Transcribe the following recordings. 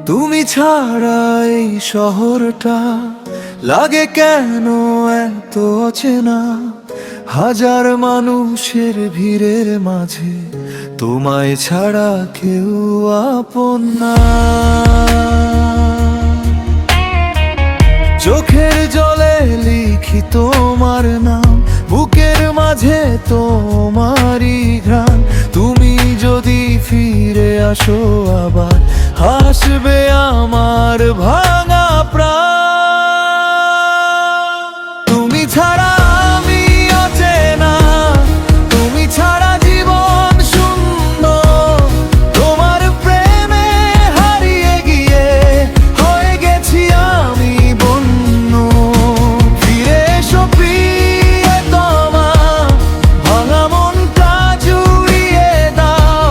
তুমি ছাড়া এই শহরটা লাগে কেন এত অচেনা। হাজার মানুষের ভিড়ের মাঝে তোমায় ছাড়া কেউ আপন না। চোখের জলে লিখি তোমার নাম, বুকের মাঝে তোমারই ঘ্রাণ। তুমি যদি ফিরে আসো আবার, হাসবে আমার ভাঙা প্রাণ। তুমি ছাড়া আমি অচেনা, তুমি ছাড়া জীবন শূন্য। তোমার প্রেমে হারিয়ে গিয়ে হয়ে গেছি আমি বন্য। ফিরে এসো প্রিয়তমা, ভাঙা মনটা জুড়িয়ে দাও।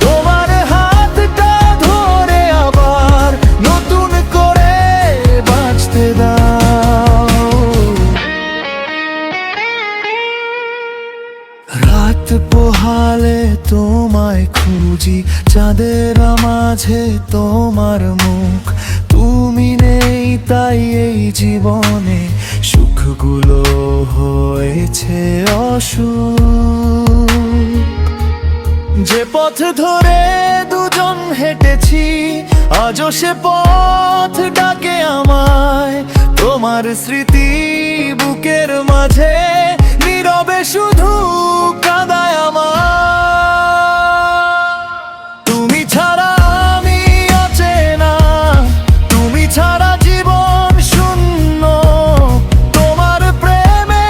তোমার হাতটা ধরে আবার নতুন করে বাঁচতে দাও। রাত পোহালে তোমায় খুঁজি, চাঁদের মাঝে তোমার মুখ। তুমি নেই তাই এই জীবনে সুখগুলো হয়েছে অসুখ। যে পথ ধরে দুজন হেঁটেছি, আজও সে পথ ডাকে আমায়। তোমার স্মৃতি বুকের মাঝে নীরবে শুধু কাঁদায় আমার। তুমি ছাড়া আমি অচেনা, তুমি ছাড়া জীবন শূন্য। তোমার প্রেমে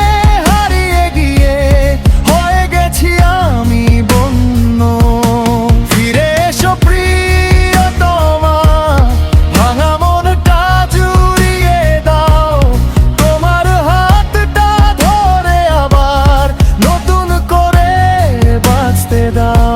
হারিয়ে গিয়ে হয়ে গেছি আমি বন্য। ফিরে এসো প্রিয়তমা, ভাঙা মনটা জুড়িয়ে দাও। তোমার হাতটা ধরে আবার নতুন করে বাঁচতে দাও।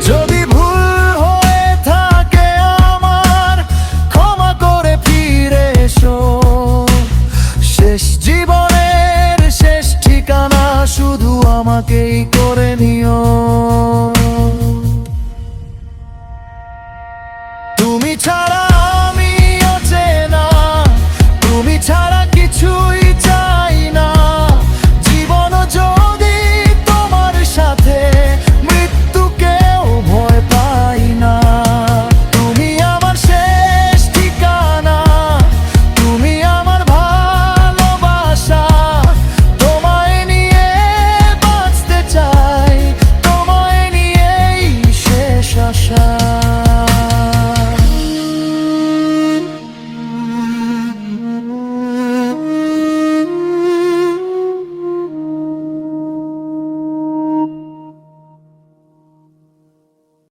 যদি ভুল হয়ে থাকে আমার, ক্ষমা করে ফিরে এসো। শেষ জীবনের শেষ ঠিকানা শুধু আমাকেই করে নিও। তুমি ছাড়া